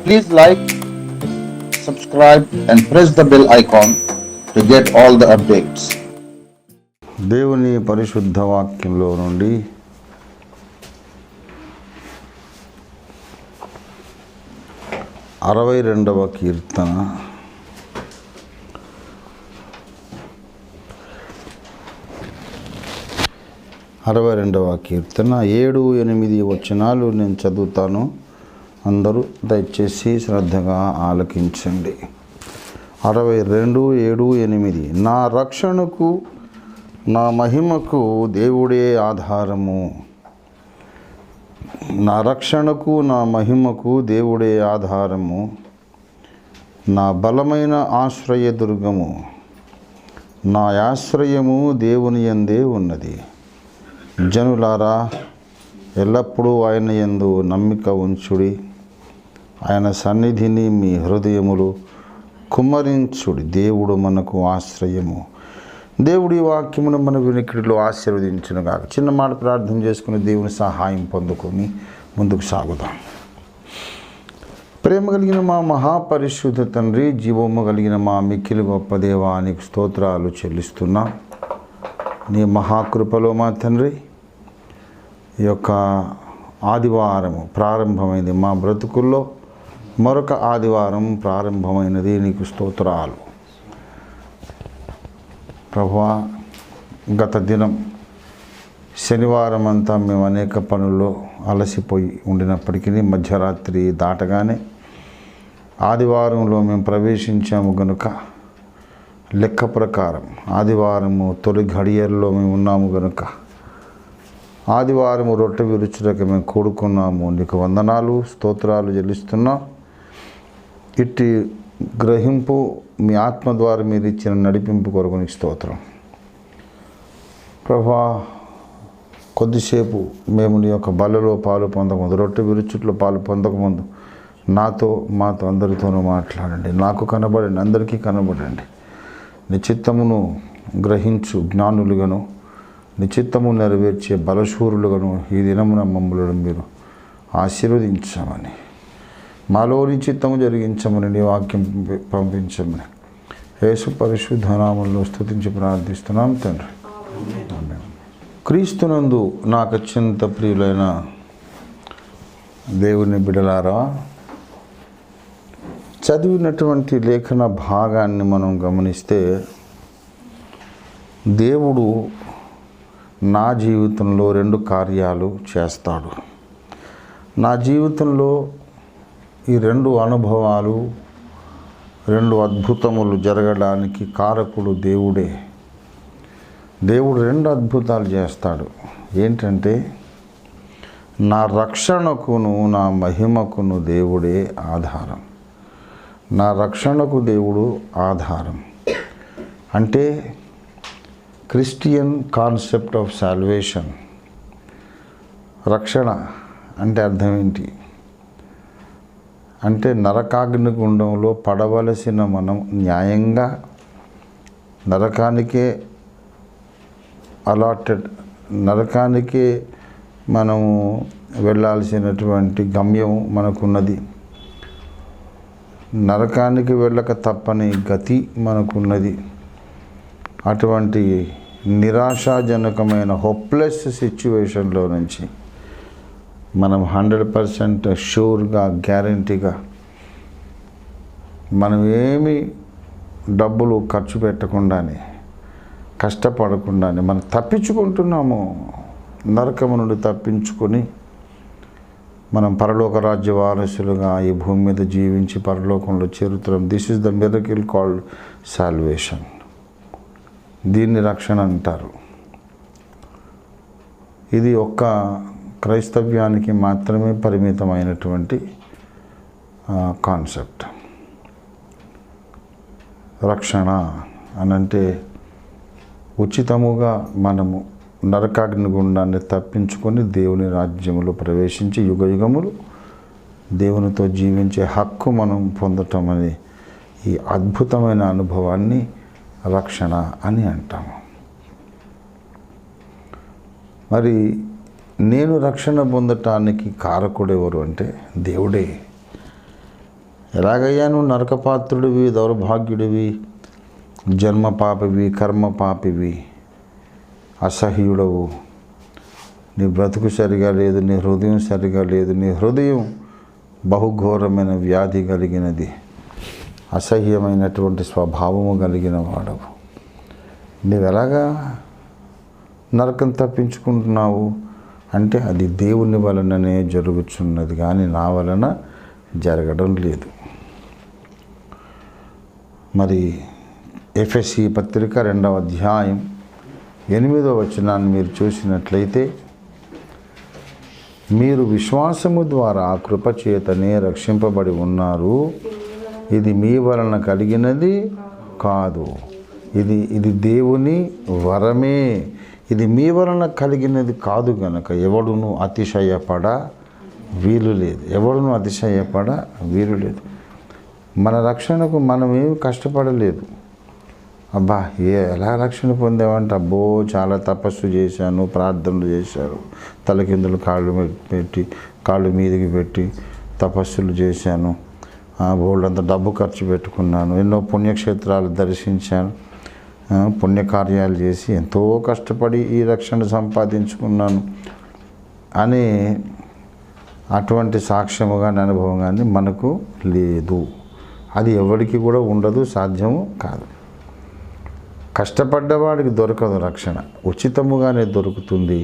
Please like, subscribe, and press the bell icon to get all the updates. దేవుని పరిశుద్ధ వాక్యంలో నుండి అరవై రెండవ కీర్తన 7-8 వచనాలు నేను చదువుతాను. అందరూ దయచేసి శ్రద్ధగా ఆలకించండి. 62:7-8 నా రక్షణకు నా మహిమకు దేవుడే ఆధారము. నా రక్షణకు నా మహిమకు దేవుడే ఆధారము, నా బలమైన ఆశ్రయదుర్గము. నా ఆశ్రయము దేవుని యందే ఉన్నది. జనులారా, ఎల్లప్పుడూ ఆయన యందు నమ్మిక ఉంచుడి. ఆయన సన్నిధిని మీ హృదయములు కుమ్మరించుడి. దేవుడు మనకు ఆశ్రయము. దేవుడి వాక్యమును మన వినికిడిలో ఆశీర్వదించునుగాక. చిన్న మాట ప్రార్థన చేసుకుని దేవుని సహాయం పొందుకొని ముందుకు సాగుదాం. ప్రేమ కలిగిన మా మహాపరిశుద్ధ తండ్రి, జీవము కలిగిన మా మిక్కిలి గొప్ప దేవానికి స్తోత్రాలు చెల్లిస్తున్నా. నీ మహాకృపలో మా తండ్రి, ఈ యొక్క ఆదివారము ప్రారంభమైంది. మా బ్రతుకుల్లో మరొక ఆదివారం ప్రారంభమైనది. నీకు స్తోత్రాలు ప్రభువా. గత దినం శనివారం అంతా మేము అనేక పనుల్లో అలసిపోయి ఉండినప్పటికీ మధ్యరాత్రి దాటగానే ఆదివారంలో మేము ప్రవేశించాము గనుక లెక్క ప్రకారం ఆదివారము తొలి ఘడియల్లో మేము ఉన్నాము గనుక ఆదివారము రొట్టె విరుచుటకు మేము కూడుకున్నాము. నీకు వందనాలు, స్తోత్రాలు చెల్లిస్తున్నాం. ఇట్టి గ్రహింపు మీ ఆత్మ ద్వారా మీరు ఇచ్చిన నడిపింపు కొరకు నీకు స్తోత్రం ప్రభా. కొద్దిసేపు మేము నీ యొక్క బలలో పాలు పొందకముందు, రొట్టె విరుచుట్లో పాలు పొందకముందు మాతో అందరితోనూ మాట్లాడండి. నాకు కనబడండి, అందరికీ కనబడండి. నీ చిత్తమును గ్రహించు జ్ఞానులుగాను, నీ చిత్తము నెరవేర్చే బలశూరులుగాను ఈ దినమున మమ్మలను మీరు ఆశీర్వదించమని, మాలోని చిత్తము జరిగించమని, నీ వాక్యం పంపించమని యేసు పరిశుద్ధ నామములో స్తుతించి ప్రార్థిస్తున్నాం తండ్రి. క్రీస్తునందు నాకు అత్యంత ప్రియులైన దేవుని బిడలారా, చదివినటువంటి లేఖన భాగాన్ని మనం గమనిస్తే దేవుడు నా జీవితంలో 2 కార్యాలు చేస్తాడు. నా జీవితంలో ఈ 2 అనుభవాలు, 2 అద్భుతములు జరగడానికి కారకుడు దేవుడే. దేవుడు 2 అద్భుతాలు చేస్తాడు. ఏంటంటే, నా రక్షణకును నా మహిమకును దేవుడే ఆధారం. నా రక్షణకు దేవుడు ఆధారం అంటే క్రిస్టియన్ కాన్సెప్ట్ ఆఫ్ సాల్వేషన్. రక్షణ అంటే అర్థం ఏంటి అంటే, నరకాగ్ని గుండంలో పడవలసిన మనం న్యాయంగా నరకానికే నరకానికే మనము వెళ్ళాల్సినటువంటి గమ్యం మనకున్నది. నరకానికి వెళ్ళక తప్పని గతి మనకున్నది. అటువంటి నిరాశాజనకమైన హోప్లెస్ సిచ్యువేషన్లో నుంచి మనం 100% షూర్గా, గ్యారంటీగా మనం ఏమి డబ్బులు ఖర్చు పెట్టకుండానే, కష్టపడకుండానే మనం తప్పించుకుంటున్నాము. నరకము నుండి తప్పించుకొని మనం పరలోక రాజ్య వారసులుగా ఈ భూమి మీద జీవించి పరలోకంలో చేరుతున్నాం. This is the miracle called salvation. దీన్ని రక్షణ అంటారు. ఇది ఒక్క క్రైస్తవ్యానికి మాత్రమే పరిమితమైనటువంటి కాన్సెప్ట్. రక్షణ అనంటే ఉచితముగా మనము నరకాగ్ని గుండాన్ని తప్పించుకొని దేవుని రాజ్యములో ప్రవేశించి యుగయుగములు దేవునితో జీవించే హక్కు మనం పొందటం అనే ఈ అద్భుతమైన అనుభవాన్ని రక్షణ అని అంటాము. మరి నేను రక్షణ పొందటానికి కారకుడు ఎవరు అంటే దేవుడే. ఎలాగయ్యా నువ్వు నరకపాత్రుడివి, దౌర్భాగ్యుడివి, జన్మ పాపివి, కర్మ పాపివి, అసహ్యుడవు, నీ బ్రతుకు సరిగా లేదు, నీ హృదయం సరిగా లేదు, నీ హృదయం బహుఘోరమైన వ్యాధి కలిగినది, అసహ్యమైనటువంటి స్వభావము కలిగిన వాడవు, నీవెలాగా నరకం తప్పించుకుంటున్నావు అంటే అది దేవుని వలననే జరుగుతున్నది కానీ నా వలన జరగడం లేదు. మరి ఎఫెసీ పత్రిక 2వ అధ్యాయం 8వ వచనాన్ని మీరు చూసినట్లయితే, మీరు విశ్వాసము ద్వారా కృపచేతనే రక్షింపబడి ఉన్నారు, ఇది మీ వలన కలిగినది కాదు, ఇది దేవుని వరమే, ఇది మీ వలన కలిగినది కాదు గనక ఎవడును అతిశయపడ వీలు లేదు, ఎవడును అతిశయపడ వీలు లేదు. మన రక్షణకు మనమేమి కష్టపడలేదు. అబ్బా ఎలా రక్షణ పొందామంటే, అబ్బో చాలా తపస్సు చేశాను, ప్రార్థనలు చేశాను, తలకిందులు కాళ్ళు మీదికి పెట్టి తపస్సులు చేశాను, బోల్డంత డబ్బు ఖర్చు పెట్టుకున్నాను, ఎన్నో పుణ్యక్షేత్రాలు దర్శించాను, పుణ్యకార్యాలు చేసి ఎంతో కష్టపడి ఈ రక్షణ సంపాదించుకున్నాను అని అటువంటి సాక్ష్యము కానీ అనుభవం కానీ మనకు లేదు. అది ఎవరికి కూడా ఉండదు, సాధ్యము కాదు. కష్టపడ్డవాడికి దొరకదు రక్షణ, ఉచితముగానే దొరుకుతుంది,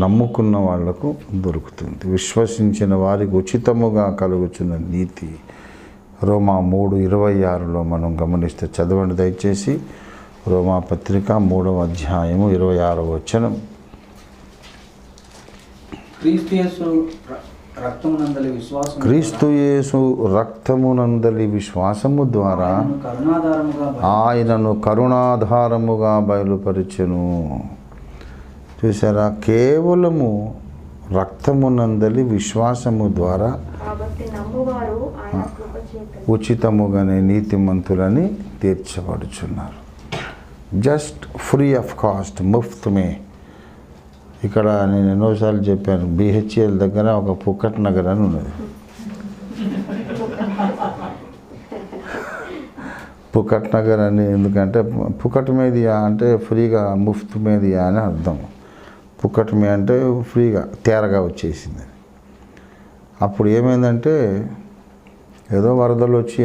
నమ్ముకున్న వాళ్లకు దొరుకుతుంది. విశ్వసించిన వారికి ఉచితముగా కలుగుచున్న నీతి రోమా 3:26లో మనం గమనిస్తే, చదవండి దయచేసి. రోమా పత్రిక 3వ అధ్యాయము 26వ వచనం. క్రీస్తు యేసు రక్తమునందలి విశ్వాసము ద్వారా ఆయనను కరుణాధారముగా బయలుపరిచెను. చూసారా, కేవలము రక్తమునందలి విశ్వాసము ద్వారా ఉచితముగానే నీతిమంతులని తీర్చబడుచున్నారు. జస్ట్ ఫ్రీ ఆఫ్ కాస్ట్, ముఫ్త్ మే. ఇక్కడ నేను ఎన్నోసార్లు చెప్పాను, బిహెచ్ఎల్ దగ్గర ఒక పుక్కట్ నగర్ అని ఉన్నది. పుక్కట్ నగర్ అని ఎందుకంటే, పుక్కట్ మేదియా అంటే ఫ్రీగా, ముఫ్త్ మేదియా అని అర్థం. పుక్కట్ మే అంటే ఫ్రీగా, తేరగా వచ్చేసింది. అప్పుడు ఏమైందంటే, ఏదో వరదలు వచ్చి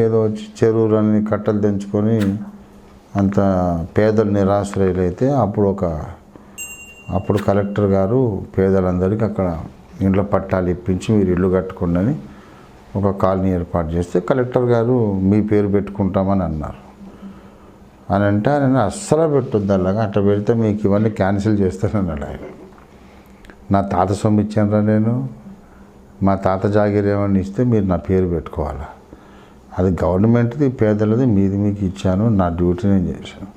చెరువులన్నీ కట్టలు తెంచుకొని అంత పేదలు నిరాశ్రయులైతే అప్పుడు కలెక్టర్ గారు పేదలందరికీ అక్కడ ఇండ్ల పట్టాలు ఇప్పించి మీరు ఇల్లు కట్టుకోండి అని ఒక కాలనీ ఏర్పాటు చేస్తే, కలెక్టర్ గారు మీ పేరు పెట్టుకుంటామని అన్నారు. అని అంటే ఆయన అస్సలు పెట్టొద్దు, అలాగా అట్లా పెడితే మీకు ఇవన్నీ క్యాన్సిల్ చేస్తానన్నాడు ఆయన. నా తాత సొమ్ము ఇచ్చానరా నేను, మా తాత జాగీర్ ఏమని ఇస్తే మీరు నా పేరు పెట్టుకోవాలా, అది గవర్నమెంట్ది, పేదలది, మీది మీకు ఇచ్చాను, నా డ్యూటీ నేను చేశాను,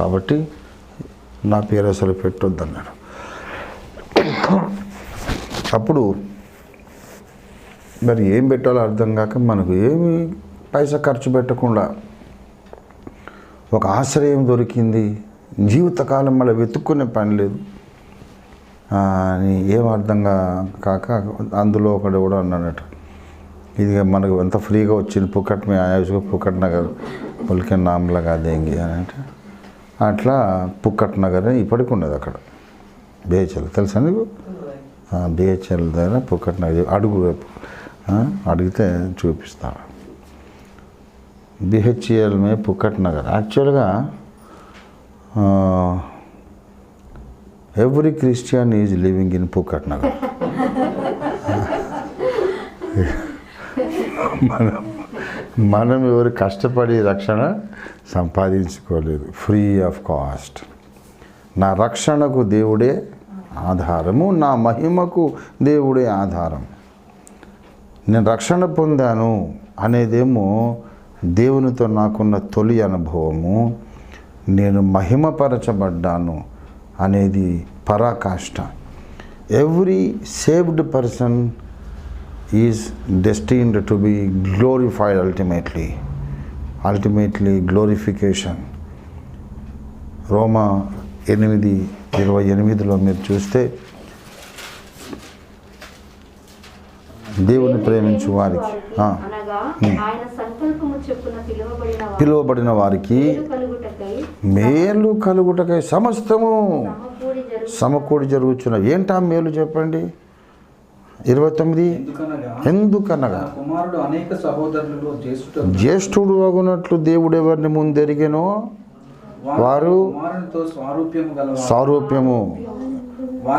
కాబట్టి నా పేరు అసలు పెట్టొద్దు అన్నాడు. అప్పుడు మరి ఏం పెట్టాలో అర్థం కాక మనకు ఏమి పైసా ఖర్చు పెట్టకుండా ఒక ఆశ్రయం దొరికింది, జీవితకాలం మళ్ళీ వెతుక్కునే పని లేదు అని ఏం అర్థం కాక అందులో ఒకడు కూడా అన్నాడట, ఇది మనకు ఎంత ఫ్రీగా వచ్చింది, పుక్కట్ మే ఆయాసుగా పుక్కట్ నగర్ పుల్కే నామ్లాగా దేంగి అని అంటే, అట్లా పుక్కట్ నగర్ అని ఇప్పటికి ఉండదు అక్కడ. బిహెచ్ఎల్ తెలుసా నీకు? బిహెచ్ఎల్ దగ్గర పుక్కట్ నగర్ అడుగు వైపు అడిగితే చూపిస్తాను. బిహెచ్ఎల్ మే పుక్కట్ నగర్. యాక్చువల్గా every christian is living in పుక్కట్ నగర్. మనం ఎవరు కష్టపడి రక్షణ సంపాదించుకోలేదు, ఫ్రీ ఆఫ్ కాస్ట్. నా రక్షణకు దేవుడే ఆధారము, నా మహిమకు దేవుడే ఆధారం. నేను రక్షణ పొందాను అనేదేమో దేవునితో నాకున్న తొలి అనుభవము, నేను మహిమపరచబడ్డాను అనేది పరాకాష్ట. Every saved person is destined to be glorified ultimately glorification. రోమా 8:28లో మీరు చూస్తే, దేవుని ప్రేమించు వారికి అనగా ఆయన సంకల్పము చొప్పున పిలువబడిన వారికి మేలు కలుగుటకై సమస్తము సమకూడి జరుగుచున్న. ఏంటా మేలు చెప్పండి? 29. ఎందుకనగా కుమారుడు అనేక సహోదరులలో జ్యేష్ఠుడు అగునట్లు దేవుడు ఎవరిని ముందెరిగెనో వారు సారూప్యము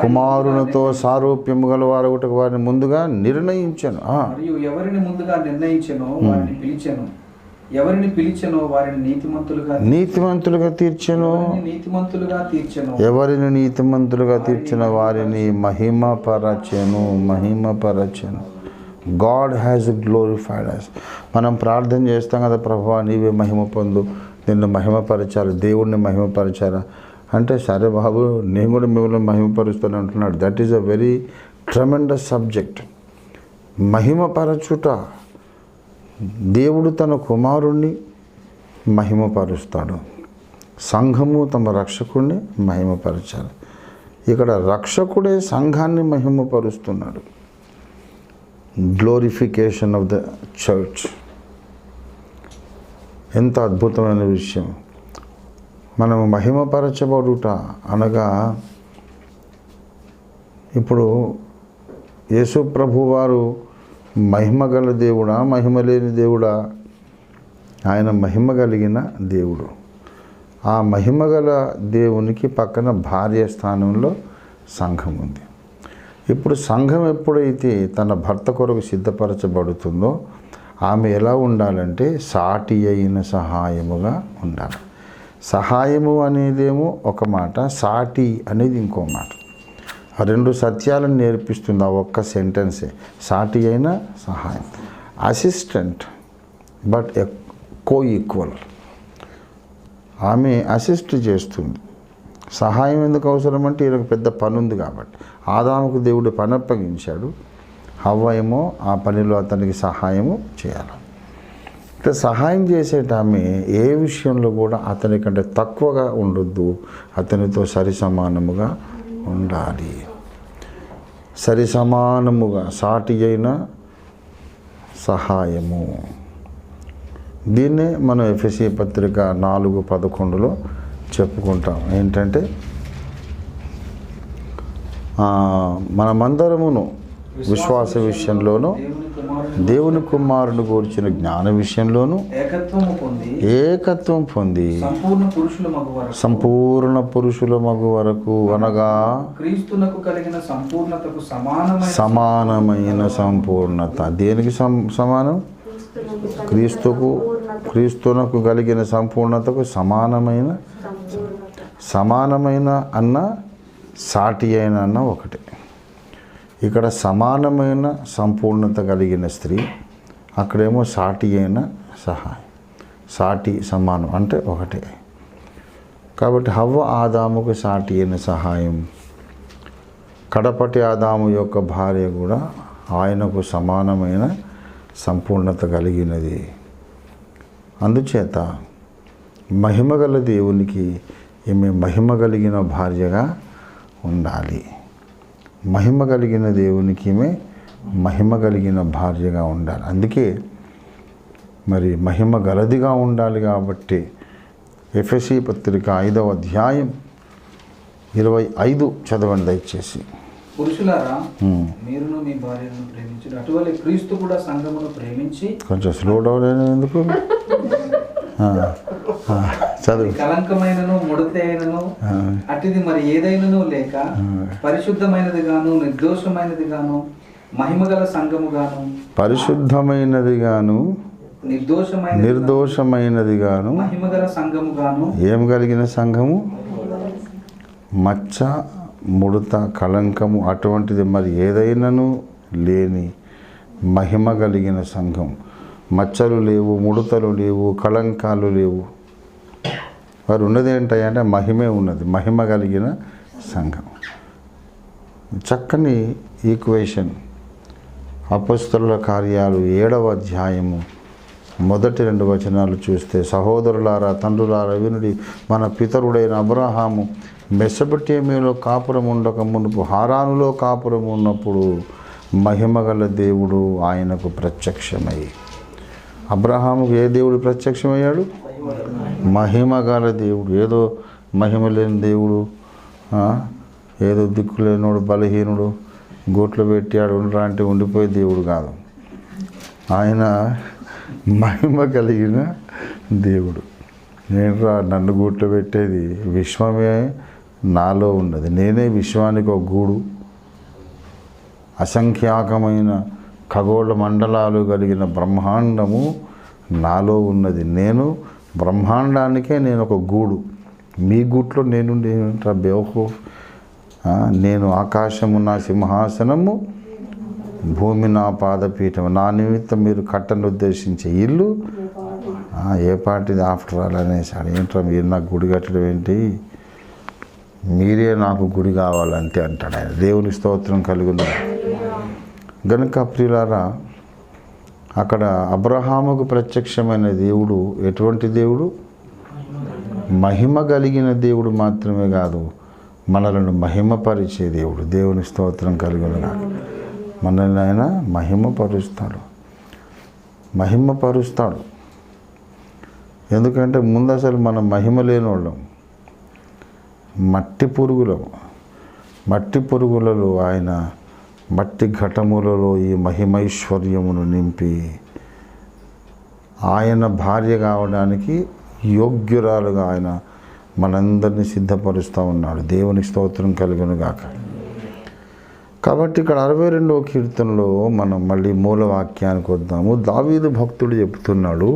కుమారునితో సారూప్యము గల వారు వారిని ముందుగా నిర్ణయించాను. మరియు ఎవరిని ముందుగా నిర్ణయించెనో వారిని పిలిచెను, ఎవరిని పిలిచెనో వారిని నీతిమంతులుగా తీర్చెను, ఎవరిని నీతిమంతులుగా తీర్చిన వారిని మహిమపరచెను. గాడ్ హ్యాస్ గ్లోరిఫైడ్ అస్. మనం ప్రార్థన చేస్తాం కదా, ప్రభువా నీవే మహిమ పొందు, నిన్ను మహిమపరచాలి, దేవుడిని మహిమపరచాలా అంటే, సరే బాబు నేను కూడా మిమ్మల్ని మహిమపరుస్తాను అంటున్నాడు. That is a very tremendous subject. మహిమపరచుట, దేవుడు తన కుమారుణ్ణి మహిమపరుస్తాడు, సంఘము తమ రక్షకుడిని మహిమపరచాలి. ఇక్కడ రక్షకుడే సంఘాన్ని మహిమపరుస్తున్నాడు. Glorification of the church. ఎంత అద్భుతమైన విషయం. మనము మహిమపరచబడుట అనగా, ఇప్పుడు యేసు ప్రభు వారు మహిమ గల దేవుడా, మహిమ లేని దేవుడా? ఆయన మహిమ కలిగిన దేవుడు. ఆ మహిమ గల దేవునికి పక్కన భార్య స్థానంలో సంఘం ఉంది. ఇప్పుడు సంఘం ఎప్పుడైతే తన భర్త కొరకు సిద్ధపరచబడుతుందో, ఆమె ఎలా ఉండాలంటే సాటి అయిన సహాయముగా ఉండాలి. సహాయము అనేదేమో ఒక మాట, సాటి అనేది ఇంకో మాట. ఆ రెండు సత్యాలను నేర్పిస్తుంది ఆ ఒక్క సెంటెన్సే. సాటి అయిన సహాయం, అసిస్టెంట్ బట్ కో-ఈక్వల్. ఆమె అసిస్ట్ చేస్తుంది. సహాయం ఎందుకు అవసరం అంటే, ఈయనకు పెద్ద పని ఉంది కాబట్టి. ఆదాముకు దేవుడు పని అప్పగించాడు, హవ్వ ఏమో ఆ పనిలో అతనికి సహాయము చేయాలి. ఇట్లా సహాయం చేసేట ఆమె ఏ విషయంలో కూడా అతని కంటే తక్కువగా ఉండొద్దు, అతనితో సరి సమానముగా ఉండాలి. సరి సమానముగా సాటి అయిన సహాయము. దీన్నే మనం ఎఫెసీ పత్రిక 4:11 చెప్పుకుంటాం. ఏంటంటే, మనమందరమును విశ్వాస విషయంలోనూ దేవుని కుమారుని గూర్చిన జ్ఞాన విషయంలోనూ ఏకత్వం పొంది సంపూర్ణ పురుషుల మగు వరకు అనగా క్రీస్తునకు కలిగిన సంపూర్ణతకు సమానమైన సంపూర్ణత. దేనికి సమానం? క్రీస్తునకు కలిగిన సంపూర్ణతకు సమానమైన అన్న సాటి అయిన అన్న ఒకటే. ఇక్కడ సమానమైన సంపూర్ణత కలిగిన స్త్రీ, అక్కడేమో సాటి అయిన సహాయం. సాటి సమానం అంటే ఒకటే. కాబట్టి హవ్వ ఆదాముకు సాటి అయిన సహాయం. కడపటి ఆదాము యొక్క భార్య కూడా ఆయనకు సమానమైన సంపూర్ణత కలిగినది. అందుచేత మహిమగల దేవునికి ఈమె మహిమ కలిగిన భార్యగా ఉండాలి. మహిమ కలిగిన దేవునికి ఈమె మహిమ కలిగిన భార్యగా ఉండాలి. అందుకే మరి మహిమ గలదిగా ఉండాలి. కాబట్టి ఎఫెసీ పత్రిక 5వ అధ్యాయం 25 చదవండి దయచేసి. పురుషులారా, మీరును మీ భార్యను ప్రేమించుడు, అటువలే క్రీస్తు కూడా సంఘమును ప్రేమించి. కొంచెం స్లో డౌన్ అయిన ఎందుకు? చదువు. కలంకమైనను ముడత అయినను అటిది మరి ఏదైనను లేక పరిశుద్ధమైనది గాను నిర్దోషమైనది గాను మహిమగల సంఘము గాను. పరిశుద్ధమైనది గాను నిర్దోషమైనది గాను మహిమగల సంఘము గాను. ఏం కలిగిన సంఘము? మచ్చ, ముడత, కళంకము అటువంటిది మరి ఏదైనాను లేని మహిమ కలిగిన సంఘం. మచ్చలు లేవు, ముడతలు లేవు, కళంకాలు లేవు. వారు ఉన్నది ఏంటంటే మహిమే ఉన్నది, మహిమ కలిగిన సంఘం. చక్కని ఈక్వేషన్. అపొస్తలుల కార్యాలు 7వ అధ్యాయము మొదటి 2 వచనాలు చూస్తే, సహోదరులారా, తండ్రులారా, వినుడి, మన పితరుడైన అబ్రహాము మెసొపొటేమియాలో కాపురం ఉండక మునుపు హారానులో కాపురం ఉన్నప్పుడు మహిమగల దేవుడు ఆయనకు ప్రత్యక్షమై. అబ్రహాముకు ఏ దేవుడు ప్రత్యక్షమయ్యాడు? మహిమగల దేవుడు. ఏదో మహిమ లేని దేవుడు, ఏదో దిక్కులేనోడు, బలహీనుడు, గోట్లు పెట్టాడు ఉండరా అంటే ఉండిపోయే దేవుడు కాదు. ఆయన మహిమ కలిగిన దేవుడు. నేనురా నన్ను గూట్లో పెట్టేది, విశ్వమే నాలో ఉన్నది, నేనే విశ్వానికి ఒక గూడు, అసంఖ్యాకమైన ఖగోళ మండలాలు కలిగిన బ్రహ్మాండము నాలో ఉన్నది. నేను బ్రహ్మాండానికే నేను ఒక గూడు. మీ గూట్లో నేను బేవకూఫ్. నేను ఆకాశము నా సింహాసనము, భూమి నా పాదపీఠము. నా నిమిత్తం మీరు కట్టను ఉద్దేశించే ఇల్లు ఏ పాటిది ఆఫ్టర్ ఆల్ అనేసాడు. ఏంట్రా మీరు నాకు గుడి కట్టడం ఏంటి, మీరే నాకు గుడి కావాలంతే అంటాడు ఆయన. దేవుని స్తోత్రం కలుగును గనుక ప్రియులారా, అక్కడ అబ్రహాముకు ప్రత్యక్షమైన దేవుడు ఎటువంటి దేవుడు? మహిమ కలిగిన దేవుడు మాత్రమే కాదు, మనలను మహిమపరిచే దేవుడు. దేవుని స్తోత్రం కలుగునుగా. మనల్ని ఆయన మహిమపరుస్తాడు. ఎందుకంటే ముందు అసలు మనం మహిమ లేని వాళ్ళం, మట్టి పురుగులలో ఆయన మట్టి ఘటములలో ఈ మహిమైశ్వర్యమును నింపి ఆయన భార్య కావడానికి యోగ్యురాలుగా ఆయన మనందరినీ సిద్ధపరుస్తూ ఉన్నాడు. దేవునికి స్తోత్రం కలుగును గాక. కాబట్టి ఇక్కడ 62వ కీర్తనలో మనం మళ్ళీ మూలవాక్యానికి వద్దాము. దావీదు భక్తుడు చెప్తున్నాడు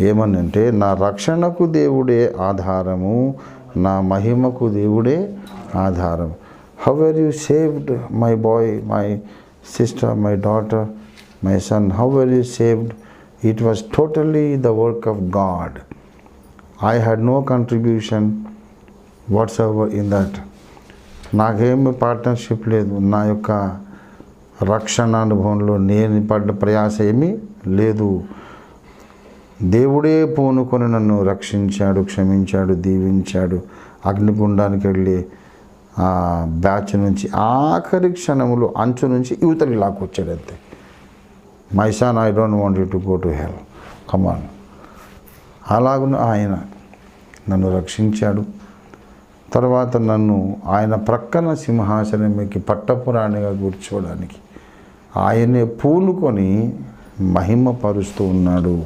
ఏమనంటే, నా రక్షణకు దేవుడే ఆధారము, నా మహిమకు దేవుడే ఆధారం. How are you saved my boy, my sister, my daughter, my son? How are you saved? It was totally the work of God. I had no contribution whatsoever in that. నాకేమి partnership లేదు. నా యొక్క రక్షణ అనుభవంలో నేను పడ్డ ప్రయాస ఏమీ లేదు. దేవుడే పూనుకొని నన్ను రక్షించాడు, క్షమించాడు, దీవించాడు. అగ్నిగుండానికి వెళ్ళి ఆ బ్యాచ్ నుంచి ఆఖరి క్షణములో అంచు నుంచి యువతకి లాక్కొచ్చాడు అంతే. My son, I don't want you to go to hell, come on. అలాగున ఆయన నన్ను రక్షించాడు. తర్వాత నన్ను ఆయన ప్రక్కన సింహాసనం ఎక్కి పట్టపురాణిగా కూర్చోవడానికి ఆయనే పూనుకొని మహిమపరుస్తూ ఉన్నాడు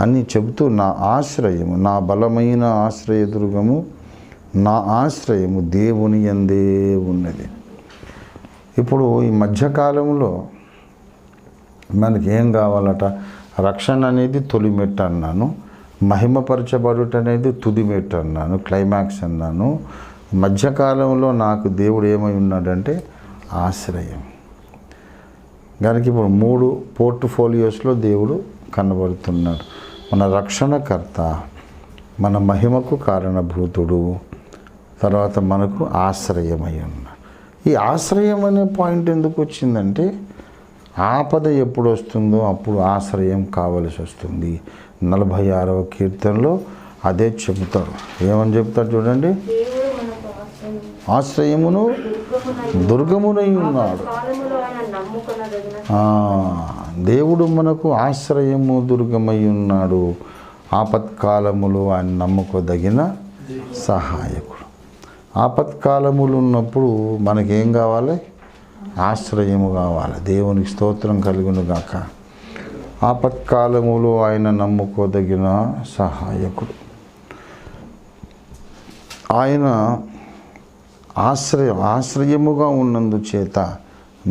అని చెబుతూ, నా ఆశ్రయము, నా బలమైన ఆశ్రయదుర్గము, నా ఆశ్రయము దేవుని యందే ఉన్నది. ఇప్పుడు ఈ మధ్యకాలంలో మనకి ఏం కావాలట? రక్షణ అనేది తొలి మెట్టు అన్నాను, మహిమపరచబడుట అనేది తుది మెట్టు అన్నాను, క్లైమాక్స్ అన్నాను. మధ్యకాలంలో నాకు దేవుడు ఏమై ఉన్నాడంటే ఆశ్రయం. కనుక ఇప్పుడు 3 పోర్ట్ఫోలియోస్లో దేవుడు కనబడుతున్నాడు. మన రక్షణకర్త, మన మహిమకు కారణభూతుడు, తర్వాత మనకు ఆశ్రయమై ఉన్నాడు. ఈ ఆశ్రయం అనే పాయింట్ ఎందుకు వచ్చిందంటే, ఆపద ఎప్పుడు వస్తుందో అప్పుడు ఆశ్రయం కావలసి వస్తుంది. 46వ కీర్తనలో అదే చెబుతాడు. ఏమని చెప్తాడు చూడండి, ఆశ్రయమును దుర్గమునై ఉన్నాడు. దేవుడు మనకు ఆశ్రయము దుర్గమై ఉన్నాడు. ఆపత్కాలములు ఆయన నమ్ముకోదగిన సహాయకుడు. ఆపత్కాలములు ఉన్నప్పుడు మనకేం కావాలి? ఆశ్రయము కావాలి. దేవునికి స్తోత్రం కలుగును గాక. ఆపత్కాలములు ఆయన నమ్ముకోదగిన సహాయకుడు. ఆయన ఆశ్రయముగా ఉన్నందు చేత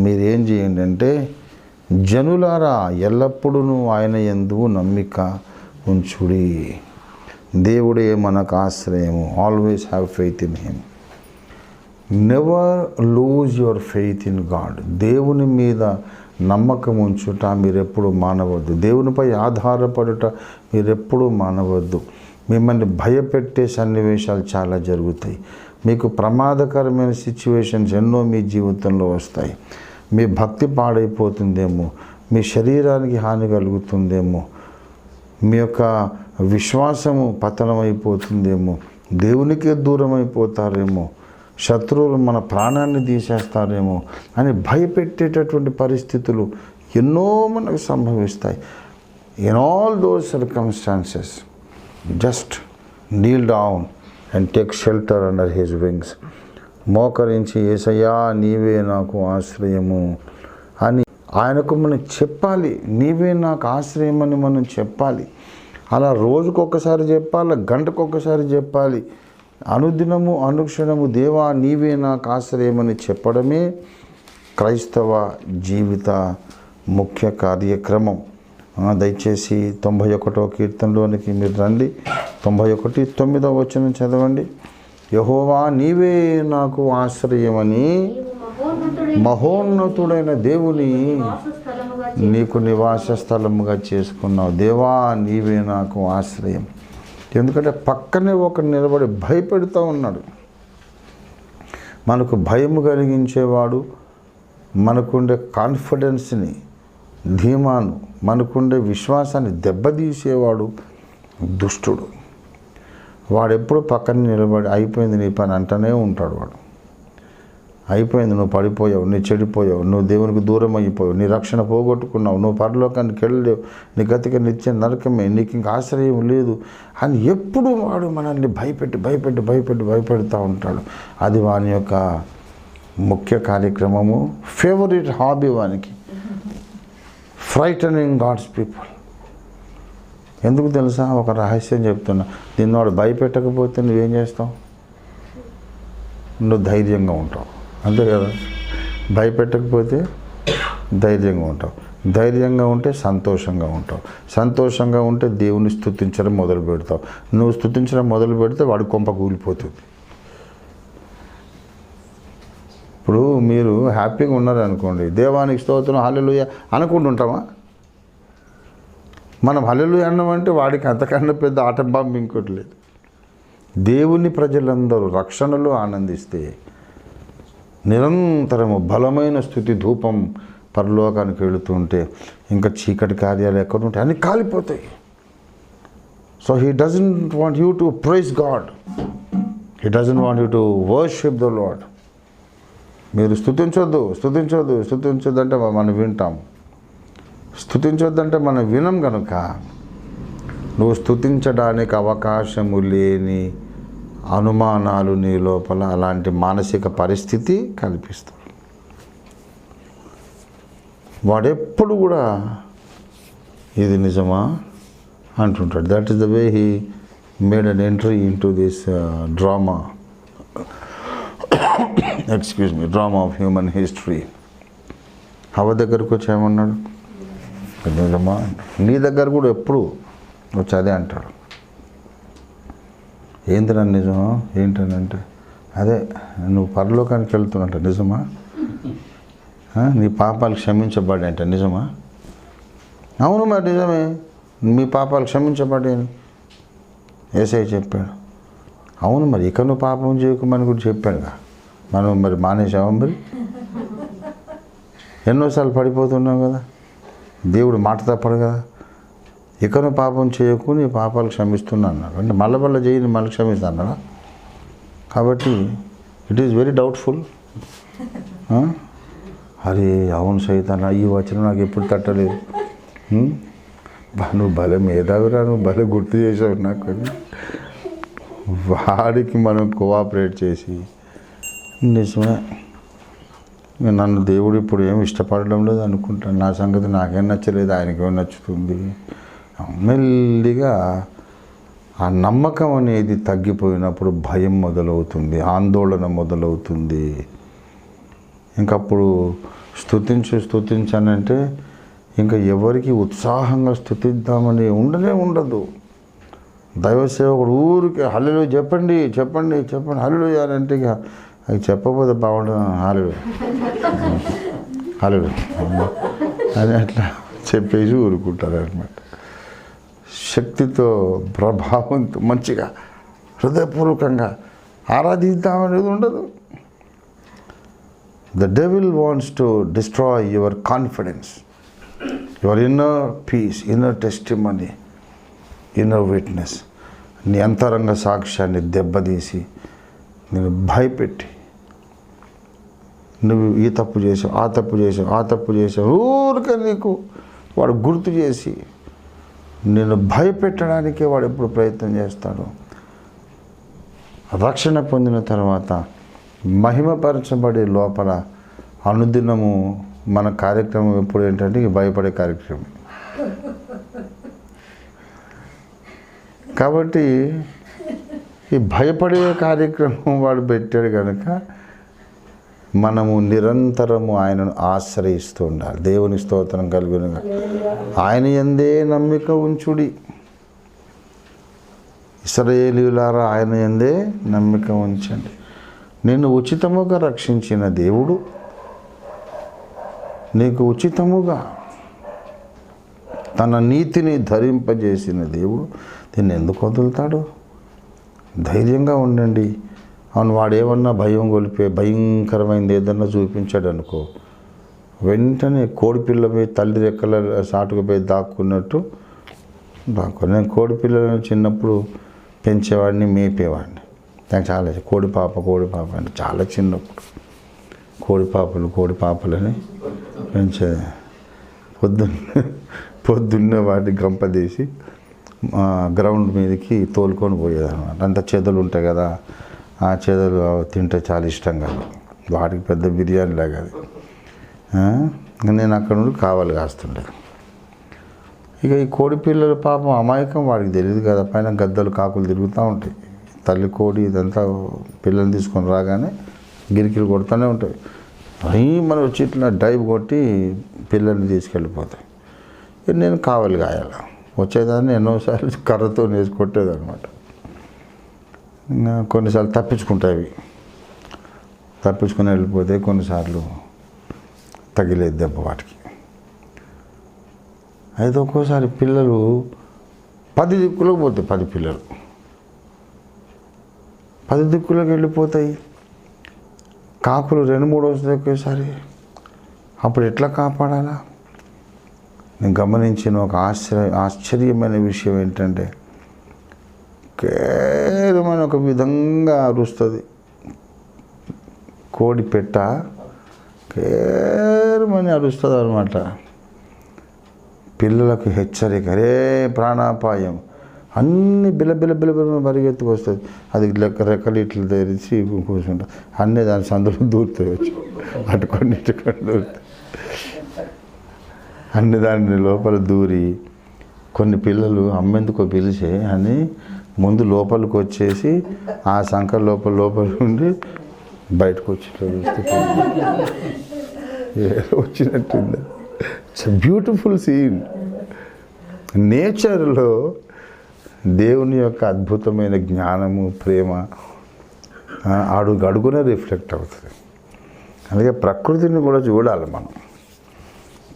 మీరేం చేయండి అంటే, జనులారా ఎల్లప్పుడూ ఆయన యందు నమ్మిక ఉంచుడి. దేవుడే మనకు ఆశ్రయము. Always have faith in him. Never lose your faith in God. దేవుని మీద నమ్మకం ఉంచుట మీరెప్పుడు మానవద్దు. దేవునిపై ఆధారపడుట మీరెప్పుడు మానవద్దు. మిమ్మల్ని భయపెట్టే సన్నివేశాలు చాలా జరుగుతాయి. మీకు ప్రమాదకరమైన సిచ్యువేషన్స్ ఎన్నో మీ జీవితంలో వస్తాయి. మీ భక్తి పాడైపోతుందేమో, మీ శరీరానికి హాని కలుగుతుందేమో, మీ యొక్క విశ్వాసము పతనమైపోతుందేమో, దేవునికే దూరం అయిపోతారేమో. శత్రువులు మన ప్రాణాన్ని తీసేస్తారేమో అని భయపెట్టేటటువంటి పరిస్థితులు ఎన్నో మనకు సంభవిస్తాయి. In all those circumstances just Neel down and take shelter under his wings. మోకరించి యేసయ్యా నీవే నాకు ఆశ్రయము అని ఆయనకు మనం చెప్పాలి. నీవే నాకు ఆశ్రయం అని మనం చెప్పాలి. అలా రోజుకొకసారి చెప్పాలి, గంటకొకసారి చెప్పాలి. అనుదినము అనుక్షణము దేవా నీవే నాకు ఆశ్రయమని చెప్పడమే క్రైస్తవ జీవిత ముఖ్య కార్యక్రమం. దయచేసి 91వ కీర్తనలోనికి మీరు రండి. 91:9 వచనం చదవండి. యెహోవా నీవే నాకు ఆశ్రయమని మహోన్నతుడైన దేవుని నీకు నివాస స్థలముగా చేసుకున్నావు. దేవా నీవే నాకు ఆశ్రయం. ఎందుకంటే పక్కనే ఒకరు నిలబడి భయపెడుతూ ఉన్నాడు. మనకు భయము కలిగించేవాడు, మనకుండే కాన్ఫిడెన్స్ని, ధీమాను, మనకుండే విశ్వాసాన్ని దెబ్బతీసేవాడు దుష్టుడు. వాడెప్పుడు పక్కన నిలబడి అయిపోయింది నీ పని అంటూనే ఉంటాడు. వాడు అయిపోయింది, నువ్వు పడిపోయావు, నువ్వు చెడిపోయావు, నువ్వు దేవునికి దూరం అయిపోయావు, నీ రక్షణ పోగొట్టుకున్నావు, నువ్వు పరలోకానికి వెళ్ళలేవు, నీ గతికి నిత్య నరకమే, నీకు ఇంక ఆశ్రయం లేదు అని ఎప్పుడు వాడు మనల్ని భయపెడుతూ ఉంటాడు. అది వాని యొక్క ముఖ్య కార్యక్రమము, ఫేవరెట్ హాబీ వానికి. Frightening God's people. ఎందుకు తెలుసా? ఒక రహస్యం చెప్తున్నా. నిన్ను వాడు భయపెట్టకపోతే నువ్వేం చేస్తావు? నువ్వు ధైర్యంగా ఉంటావు, అంతే కదా. భయపెట్టకపోతే ధైర్యంగా ఉంటావు, ధైర్యంగా ఉంటే సంతోషంగా ఉంటావు, సంతోషంగా ఉంటే దేవుని స్తుతించడం మొదలు పెడతావు. నువ్వు స్తుతించడం మొదలు పెడితే వాడి కొంప కూలిపోతుంది. ఇప్పుడు మీరు హ్యాపీగా ఉన్నారనుకోండి, దేవానికి స్తోత్రం హల్లెలూయా అనుకుంటుంటామా? మనం హల్లెలూయా అన్నామంటే వాడికి అంతకన్నా పెద్ద ఆటం బాంబు ఇంకోటి లేదు. దేవుని ప్రజలందరూ రక్షణలో ఆనందిస్తే నిరంతరము బలమైన స్తుతి ధూపం పరలోకానికి వెళుతుంటే ఇంకా చీకటి కార్యాలు ఎక్కడుంటాయి అన్నీ కాలిపోతాయి. So he doesn't want you to praise God, he doesn't want you to worship the lord. మీరు స్తుతించొద్దు అంటే మనం వింటాం, స్తుతించొద్దంటే మనం వినం. కనుక నువ్వు స్తుతించడానికి అవకాశము లేని అనుమానాలు నీ లోపల అలాంటి మానసిక పరిస్థితి కల్పిస్తాడు. వాడెప్పుడు కూడా ఇది నిజమా అంటుంటాడు. That is the way he made an entry into this drama drama of human history. హవ దగ్గరకు వచ్చి ఏమన్నాడు? నిజమా? నీ దగ్గర కూడా ఎప్పుడు వచ్చి అదే అంటాడు. ఏంటిరా నిజమా? ఏంటనంటే అదే నువ్వు పరలోకానికి వెళ్తున్నట్ట. నిజమా? నీ పాపాలు క్షమించబడి అంటే నిజమా? అవును మరి నిజమే, మీ పాపాలు క్షమించబడి అని యేసయ్య చెప్పాడు. అవును మరి ఇక నువ్వు పాపం చేయకమని కూడా చెప్పాడుగా. మనం మరి మానేసావా? మరి ఎన్నోసార్లు పడిపోతున్నావు కదా, దేవుడు మాట తప్పడు కదా. ఇకను పాపం చేయకు, నీ పాపాలు క్షమిస్తున్నా అన్నాడు. అంటే మళ్ళీ చేయని మళ్ళీ క్షమిస్తా అన్నాడా? కాబట్టి ఇట్ ఈస్ వెరీ డౌట్ఫుల్. అరే అవును సైతాన్, ఈ వచనం నాకు ఎప్పుడు తట్టలేదు. నువ్వు భలే మేధావిరా, నువ్వు భలే గుర్తు చేసావు నాకు. వాడికి మనం కోఆపరేట్ చేసి నిజమే నన్ను దేవుడు ఇప్పుడు ఏమి ఇష్టపడడం లేదు అనుకుంటాను, నా సంగతి నాకేం నచ్చలేదు, ఆయనకేమో నచ్చుతుంది. మెల్లిగా ఆ నమ్మకం అనేది తగ్గిపోయినప్పుడు భయం మొదలవుతుంది, ఆందోళన మొదలవుతుంది. ఇంకప్పుడు స్తుతించానంటే ఇంకా ఎవరికి ఉత్సాహంగా స్తుతిద్దామని ఉండదు. దైవ సేవకుడు ఊరికి హల్లెలూయా చెప్పండి హల్లెలూయా అంటే ఇక అది చెప్పకపోతే బాగుంటుంది. హల్లెలూయా అని అట్లా చెప్పేసి ఊరుకుంటారు అనమాట. శక్తితో, ప్రభావంతో మంచిగా హృదయపూర్వకంగా ఆరాధిద్దామనేది ఉండదు. The devil wants to destroy your confidence, your inner peace, inner testimony, inner witness. నీ అంతరంగ సాక్ష్యాన్ని దెబ్బతీసి నేను భయపెట్టి నువ్వు ఈ తప్పు చేసావు, ఆ తప్పు చేసావు, ఆ తప్పు చేసావు, ఊరికే నీకు వాడు గుర్తు చేసి నిన్ను భయపెట్టడానికే వాడు ఎప్పుడు ప్రయత్నం చేస్తాడు. రక్షణ పొందిన తర్వాత మహిమపరచబడే లోపల అనుదినము మన కార్యక్రమం ఎప్పుడు ఏంటంటే ఈ భయపడే కార్యక్రమం. కాబట్టి ఈ భయపడే కార్యక్రమం వాడు పెట్టాడు కనుక మనము నిరంతరము ఆయనను ఆశ్రయిస్తూ ఉండాలి. దేవుని స్తోత్రం కలుగునుగా. ఆయన యందే నమ్మిక ఉంచుడి. ఇశ్రాయేలీయులారా, ఆయన యందే నమ్మిక ఉంచండి. నిన్ను ఉచితముగా రక్షించిన దేవుడు నీకు ఉచితముగా తన నీతిని ధరింపజేసిన దేవుడు దీన్ని ఎందుకు వదులుతాడు? ధైర్యంగా ఉండండి. అవును, వాడేమన్నా భయం గొలిపే భయంకరమైనది ఏదన్నా చూపించాడు అనుకో, వెంటనే కోడిపిల్ల పోయి తల్లి రెక్కల సాటుకు పోయి దాక్కున్నట్టు నేను కోడిపిల్లను చిన్నప్పుడు పెంచేవాడిని, మేపేవాడిని. నాకు చాలా కోడి పాప అంటే చాలా చిన్నప్పుడు కోడి పాపలని పెంచేది. పొద్దున్న వాటి గంపదీసి గ్రౌండ్ మీదకి తోలుకొని పోయేదన్నమాట. అంత చెదలు ఉంటాయి కదా, ఆ చెదలు తింటే చాలా ఇష్టం కాదు వాటికి, పెద్ద బిర్యానీ లాగా అది. నేను అక్కడ నుండి కావాలి కాస్తుండేది. ఇక ఈ కోడి పిల్లల పాపం అమాయకం, వాడికి తెలియదు కదా, పైన గద్దలు కాకులు తిరుగుతూ ఉంటాయి. తల్లి కోడి ఇదంతా పిల్లల్ని తీసుకొని రాగానే గిరికిలు కొడుతూనే ఉంటాయి. మనం వచ్చి ఇట్లా డైవ్ కొట్టి పిల్లల్ని తీసుకెళ్ళిపోతాయి. నేను కావాలి కాయాల వచ్చేదాన్ని ఎన్నోసార్లు కర్రతో వేసి కొట్టేదన్నమాట. ఇంకా కొన్నిసార్లు తప్పించుకొని వెళ్ళిపోతే కొన్నిసార్లు తగిలేదు దెబ్బ వాటికి. అయితే ఒక్కోసారి పిల్లలు 10 దిక్కులకు పోతాయి. 10 పిల్లలు 10 దిక్కులకు వెళ్ళిపోతాయి. కాకులు 2-3 వస్తాయి ఒకేసారి. అప్పుడు ఎట్లా కాపాడాలా? నేను గమనించిన ఒక ఆశ్చర్యమైన విషయం ఏంటంటే, కేవలం ఒక విధంగా అరుస్తుంది కోడి పెట్ట, కేవలమని అరుస్తుంది అనమాట. పిల్లలకు హెచ్చరిక, రే ప్రాణాపాయం, అన్నీ బిల్ల పరిగెత్తుకు వస్తుంది. అది రెక్కలు ఇట్లా తెరిచి కూర్చుంటుంది. అన్నీ దాని సందులో దూరుతాయి, వచ్చి అటుకొని దూరుతాయి. అన్ని దాని లోపల దూరి కొన్ని పిల్లలు అమ్మెందుకో పిలిచే అని ముందు లోపలికి వచ్చేసి ఆ సంఖ లోపల ఉండి బయటకు వచ్చి వచ్చినట్టుంది. It's beautiful scene. నేచర్లో దేవుని యొక్క అద్భుతమైన జ్ఞానము, ప్రేమ అడుగునే రిఫ్లెక్ట్ అవుతుంది. అలాగే ప్రకృతిని కూడా చూడాలి మనం.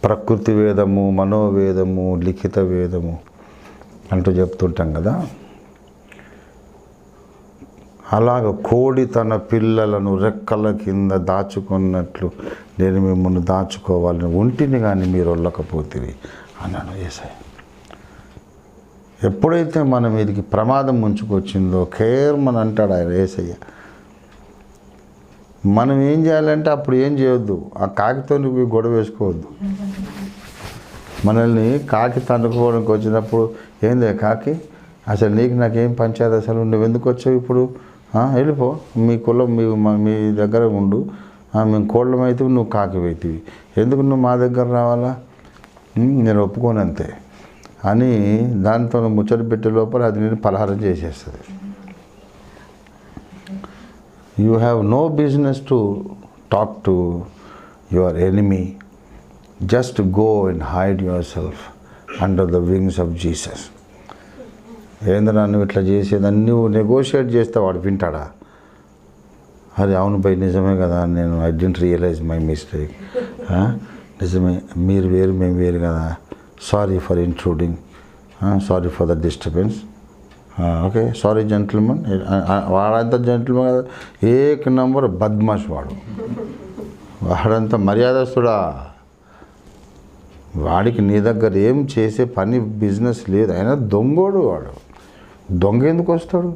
ప్రకృతి వేదము, మనోవేదము, లిఖిత వేదము అంటూ చెప్తుంటాం కదా. అలాగ కోడి తన పిల్లలను రెక్కల కింద దాచుకున్నట్లు నేను మిమ్మల్ని దాచుకోవాలని ఒంటిని కానీ మీరు వల్లకపోతే అన్నాడు యేసయ్య. ఎప్పుడైతే మన మీదకి ప్రమాదం ముంచుకొచ్చిందో కేర్మని అంటాడు ఆయన యేసయ్య. మనం ఏం చేయాలంటే అప్పుడు ఏం చేయొద్దు, ఆ కాకితో నువ్వు గొడవ వేసుకోవద్దు. మనల్ని కాకి తన్నుకోవడానికి వచ్చినప్పుడు ఏందే కాకి, అసలు నీకు నాకేం పంచాయతీ, అసలు నువ్వు ఎందుకు వచ్చావు ఇప్పుడు, వెళ్ళిపో, మీ కులం మీ దగ్గర ఉండు, మేము కోళ్ళం అయితే నువ్వు కాకి అవుతావు, ఎందుకు నువ్వు మా దగ్గర రావాలా, నేను ఒప్పుకోనంతే అని దాంతో ముచ్చట పెట్టే లోపల అది నేను పలహారం చేసేస్తుంది. You have no business to talk to your enemy. Just go and hide yourself under the wings of Jesus. ఏంద్రా నువ్వు ఇట్లా చేసేదని నువ్వు నెగోషియేట్ చేస్తే వాడు వింటాడా? అరే అవును భయ్, నిజమే కదా, నేను I didn't realize my mistake, నిజమే, మీరు వేరు మేము వేరు కదా, sorry for intruding, sorry for the disturbance, okay sorry gentlemen. వాడంతా జెంటిల్మెన్ కదా, ఏక్ నంబర్ బద్మాష్ వాడంతా మర్యాదస్తుడా. వాడికి నీ దగ్గర ఏం చేసే పని బిజినెస్ లేదు, అయినా దొంగోడు వాడు. దొంగ ఎందుకు వస్తాడు?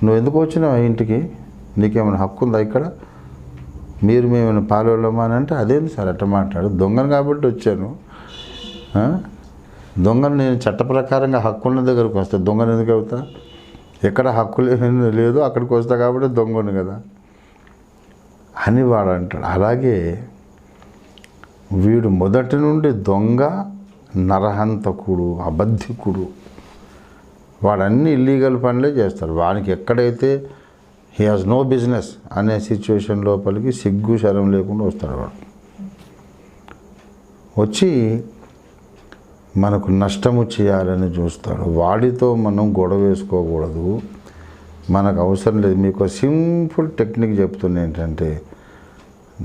నువ్వు ఎందుకు వచ్చినావు ఇంటికి? నీకేమైనా హక్కు ఉందా ఇక్కడ? మేము పాలోళ్ళమా అని అంటే అదేంటి సార్ అట్ట మాట్లాడు, దొంగను కాబట్టి వచ్చాను. దొంగను నేను చట్ట ప్రకారంగా హక్కున్న దగ్గరకు వస్తా, దొంగను ఎందుకు అవుతా? ఎక్కడ హక్కు లేదు అక్కడికి వస్తా కాబట్టి దొంగను కదా అని వాడు అంటాడు. అలాగే వీడు మొదటి నుండి దొంగ, నరహంతకుడు, అబద్ధికుడు, వాడన్నీ ఇల్లీగల్ పనులే చేస్తాడు. వానికి ఎక్కడైతే హీ హాజ్ నో బిజినెస్ అనే సిచ్యువేషన్ లోపలికి సిగ్గు శరం లేకుండా వస్తాడు. వాడు వచ్చి మనకు నష్టము చేయాలని చూస్తాడు. వాడితో మనం గొడవ వేసుకోకూడదు, మనకు అవసరం లేదు. మీకు సింపుల్ టెక్నిక్ చెప్తున్నా ఏంటంటే,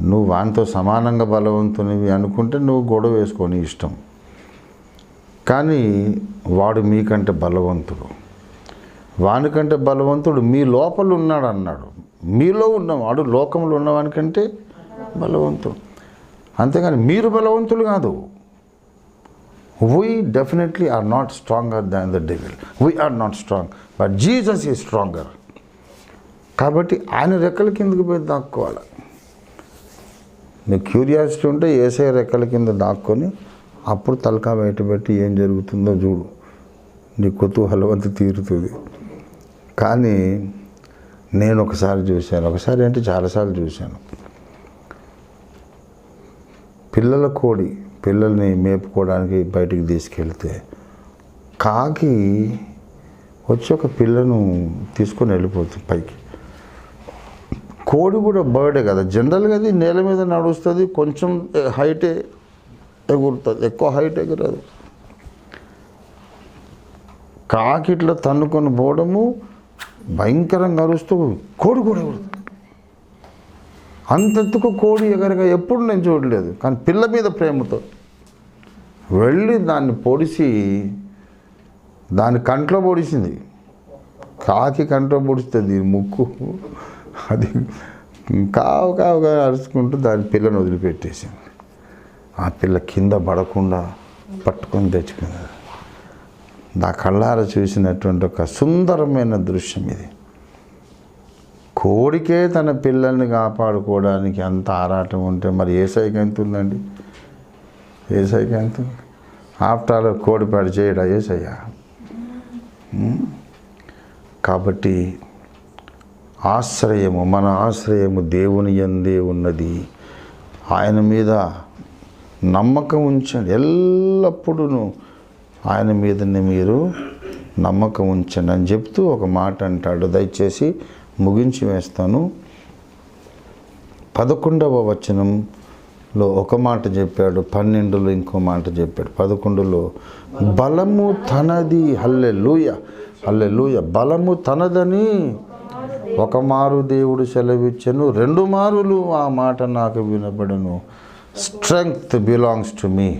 నువ్వు వానితో సమానంగా బలవంతునివి అనుకుంటే నువ్వు గొడవ వేసుకొని ఇష్టం. కానీ వాడు మీకంటే బలవంతుడు, వానికంటే బలవంతుడు మీ లోపల ఉన్నాడు అన్నాడు. మీలో ఉన్నవాడు లోకంలో ఉన్నవానికంటే బలవంతుడు. అంతేగాని మీరు బలవంతులు కాదు. We definitely are not stronger than the devil. We are not strong, but Jesus is stronger. కాబట్టి ఆయన రెక్కల కిందకి పోయి దాక్కోవాలి. నీకు క్యూరియాసిటీ ఉంటే యేసయ్య రెక్కల కింద దాక్కొని అప్పుడు తలకా బయట పెట్టి ఏం జరుగుతుందో చూడు, నీ కుతూహలవంత తీరుతుంది. కానీ నేను ఒకసారి చూశాను, ఒకసారి అంటే చాలాసార్లు చూశాను. పిల్లల కోడి పిల్లల్ని మేపుకోవడానికి బయటికి తీసుకెళ్తే కాకి వచ్చి ఒక పిల్లను తీసుకొని వెళ్ళిపోతుంది పైకి. కోడి కూడా బర్డే కదా, జనరల్గా అది నేల మీద నడుస్తుంది, కొంచెం హైటే ఎగురుతుంది, ఎక్కువ హైట్ ఎగురదు. కాకి ఇట్లా తన్నుకొని పోవడము, భయంకరంగా అరుస్తూ కోడి కూడా ఎగురుతుంది. అంతెత్తుకు కోడి ఎగరగా ఎప్పుడు నేను చూడలేదు. కానీ పిల్ల మీద ప్రేమతో వెళ్ళి దాన్ని పొడిచి దాని కంట్లో పొడిచింది. కాకి కంట్లో పొడిస్తుంది, ముక్కు అది కావు కావుగా అరుచుకుంటూ దాని పిల్లను వదిలిపెట్టేసింది. ఆ పిల్ల కింద పడకుండా పట్టుకొని తెచ్చుకుంది. నా కళ్ళారా చూసినటువంటి ఒక సుందరమైన దృశ్యం ఇది. కోడికే తన పిల్లల్ని కాపాడుకోవడానికి అంత ఆరాటం ఉంటే మరి యేసయ్యకి ఎంత ఉందండి? యేసయ్యకి ఎంత? ఆఫ్టర్ ఆల్ కోడిపాడు చేయడా యేసయ్య? కాబట్టి ఆశ్రయము, మన ఆశ్రయము దేవుని యందే ఉన్నది. ఆయన మీద నమ్మకం ఉంచండి, ఎల్లప్పుడూ ఆయన మీదనే మీరు నమ్మకం ఉంచండి అని చెప్తూ ఒక మాట అంటాడు. దయచేసి ముగించి వేస్తాను. 11వ వచనంలో ఒక మాట చెప్పాడు, 12లో ఇంకో మాట చెప్పాడు. 11లో బలము తనది, హల్లెలూయా హల్లెలూయా, బలము తనదని ఒక మారు దేవుడు సెలవిచ్చెను, 2 మారులు ఆ మాట నాకు వినబడను. Strength belongs to me,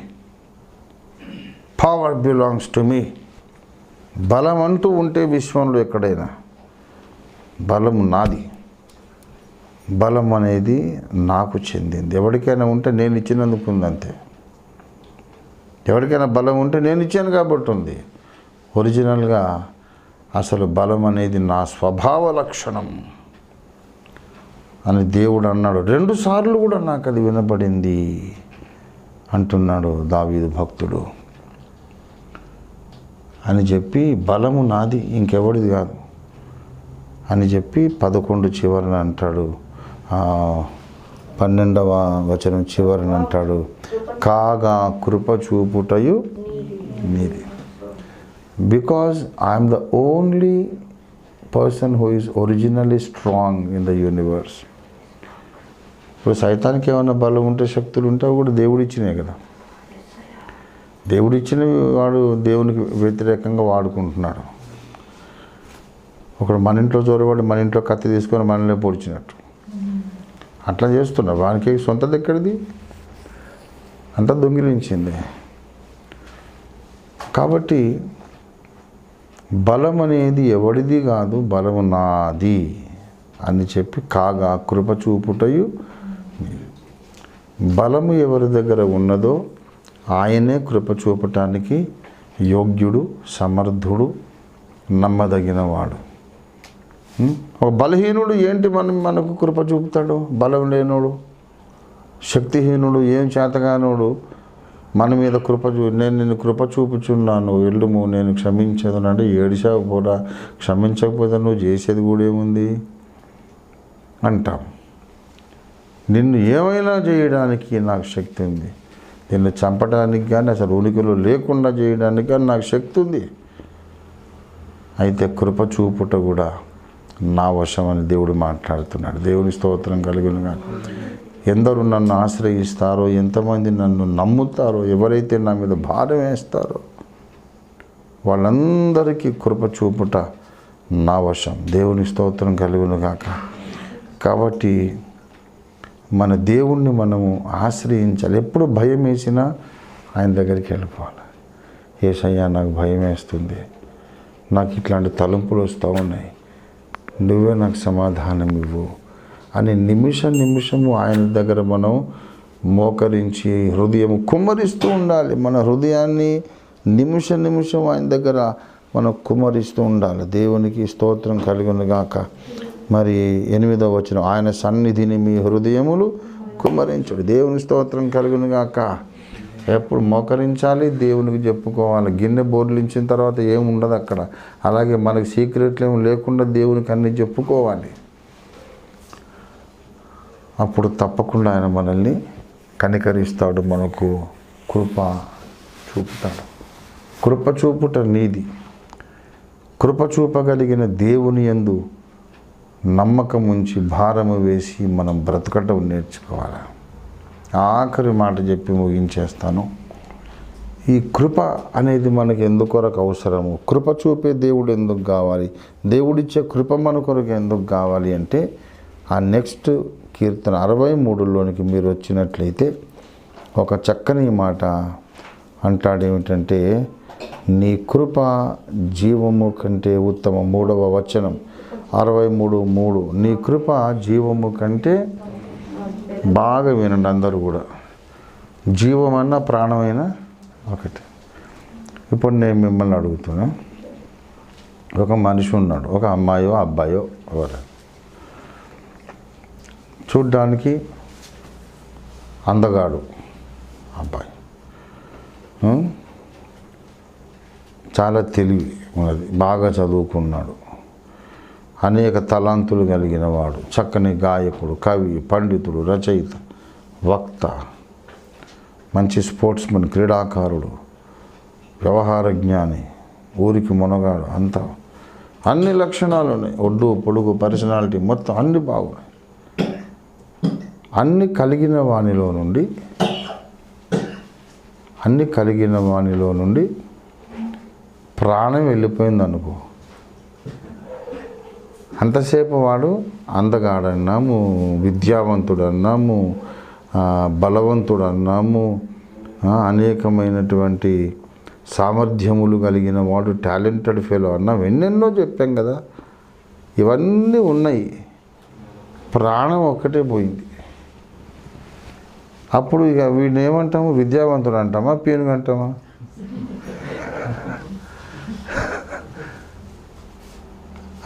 power belongs to me. బలం అంటూ ఉంటే విశ్వంలో ఎక్కడైనా బలము నాది, బలం అనేది నాకు చెందింది. ఎవరికైనా ఉంటే నేను ఇచ్చినందుకు ఉంది అంతే. ఎవరికైనా బలం ఉంటే నేను ఇచ్చాను కాబట్టి ఉంది. ఒరిజినల్గా అసలు బలం అనేది నా స్వభావ లక్షణం అని దేవుడు అన్నాడు. 2 సార్లు కూడా నాకు అది వినపడింది అంటున్నాడు దావీదు భక్తుడు. అని చెప్పి బలము నాది, ఇంకెవడిది కాదు అని చెప్పి 11 చివరన అంటాడు, 12వ వచనం చివరన అంటాడు, కాగా కృప చూపుటయు నీది. Because I'm the only person who is originally strong in the universe. ఇప్పుడు సైతానికి ఏమైనా బలం ఉంటే, శక్తులు ఉంటే అవి కూడా దేవుడు ఇచ్చినాయి కదా. దేవుడు ఇచ్చినవి వాడు దేవునికి వ్యతిరేకంగా వాడుకుంటున్నాడు. ఒకడు మన ఇంట్లో చొరబడి మన ఇంట్లో కత్తి తీసుకొని మనల్ని పొడిచినట్టు అట్లా చేస్తున్నాడు. వానికి సొంతది ఎక్కడిది? అంతా దొంగిలించింది. కాబట్టి బలం అనేది ఎవడిది కాదు, బలము నాది అని చెప్పి కాగా కృప చూపుటయు. బలము ఎవరి దగ్గర ఉన్నదో ఆయనే కృప చూపటానికి యోగ్యుడు, సమర్థుడు, నమ్మదగినవాడు. ఒక బలహీనుడు ఏంటి మనకు కృప చూపుతాడు? బలం లేనోడు, శక్తిహీనుడు, ఏం చేతగానోడు మన మీద నేను నిన్ను కృప చూపుచున్నాను, వెళ్ళుము, నేను క్షమించదు అంటే ఏడిసావు కూడా, క్షమించకపోతే నువ్వు చేసేది కూడా ఏముంది అంటాం. నిన్ను ఏమైనా చేయడానికి నాకు శక్తి ఉంది, నిన్ను చంపడానికి కానీ అసలు ఉనికిలో లేకుండా చేయడానికి కానీ నాకు శక్తి ఉంది. అయితే కృప చూపుట కూడా నా వశం అని దేవుడు మాట్లాడుతున్నాడు. దేవుని స్తోత్రం కలుగునుగా. ఎందరూ నన్ను ఆశ్రయిస్తారో, ఎంతమంది నన్ను నమ్ముతారో, ఎవరైతే నా మీద భారం వేస్తారో వాళ్ళందరికీ కృప చూపుట నా వశం. దేవుని స్తోత్రం కలుగునుగాక. కాబట్టి మన దేవుణ్ణి మనము ఆశ్రయించాలి. ఎప్పుడు భయం వేసినా ఆయన దగ్గరికి వెళ్ళిపోవాలి. యేసయ్యా నాకు భయం వేస్తుంది, నాకు ఇట్లాంటి తలంపులు వస్తూ ఉన్నాయి, నువ్వే నాకు సమాధానం ఇవ్వు అని నిమిషము ఆయన దగ్గర మనం మోకరించి హృదయం కుమ్మరిస్తూ ఉండాలి. మన హృదయాన్ని నిమిషం ఆయన దగ్గర మనం కుమ్మరిస్తూ ఉండాలి. దేవునికి స్తోత్రం కలుగునుగాక. మరి 8వ వచనం, ఆయన సన్నిధిని మీ హృదయములు కుమ్మరించుడు. దేవుని స్తోత్రం కలుగునుగాక. ఎప్పుడు మోకరించాలి, దేవునికి చెప్పుకోవాలి. గిన్నె బోర్లించిన తర్వాత ఏమి ఉండదు అక్కడ. అలాగే మనకి సీక్రెట్లు ఏమి లేకుండా దేవునికి అన్నీ చెప్పుకోవాలి. అప్పుడు తప్పకుండా ఆయన మనల్ని కనికరిస్తాడు, మనకు కృప చూపుతాడు. కృప చూపుట నీది. కృప చూపగలిగిన దేవుని యందు నమ్మకం ఉంచి భారము వేసి మనం బ్రతకటం నేర్చుకోవాలి. ఆఖరి మాట చెప్పి ముగించేస్తాను. ఈ కృప అనేది మనకు ఎందుకొరకు అవసరము? కృప చూపే దేవుడు ఎందుకు కావాలి? దేవుడిచ్చే కృప మన కొరకు ఎందుకు కావాలి అంటే, ఆ నెక్స్ట్ కీర్తన 63లోనికి మీరు వచ్చినట్లయితే ఒక చక్కని మాట అంటాడు. ఏమిటంటే, నీ కృప జీవము కంటే ఉత్తమం. 3వ వచనం 63:3. నీ కృప జీవము కంటే, బాగా వినండి అందరూ కూడా, జీవమన్నా ప్రాణమైనా ఒకటి. ఇప్పుడు నేను మిమ్మల్ని అడుగుతున్నా, ఒక మనిషి ఉన్నాడు, ఒక అమ్మాయో అబ్బాయో ఎవరు, చూడ్డానికి అందగాడు అబ్బాయి, చాలా తెలివి ఉన్నది, బాగా చదువుకున్నాడు, అనేక తలాంతులు కలిగిన వాడు, చక్కని గాయకుడు, కవి, పండితుడు, రచయిత, వక్త, మంచి స్పోర్ట్స్మెన్, క్రీడాకారుడు, వ్యవహార జ్ఞాని, ఊరికి మునగాడు, అంతా అన్ని లక్షణాలు ఉన్నాయి. ఒడ్డు పొడుగు పర్సనాలిటీ మొత్తం అన్ని బాగున్నాయి. అన్ని కలిగిన వానిలో నుండి ప్రాణం వెళ్ళిపోయింది అనుకో, అంతసేపు వాడు అందగాడన్నాము, విద్యావంతుడు అన్నాము, బలవంతుడు అన్నాము, అనేకమైనటువంటి సామర్థ్యములు కలిగిన వాడు, టాలెంటెడ్ ఫెలో అన్నాం, ఎన్నెన్నో చెప్పాం కదా. ఇవన్నీ ఉన్నాయి, ప్రాణం ఒక్కటే పోయింది. అప్పుడు ఇక వీడిని ఏమంటాము? విద్యావంతుడు అంటామా, పీనుగు అంటామా?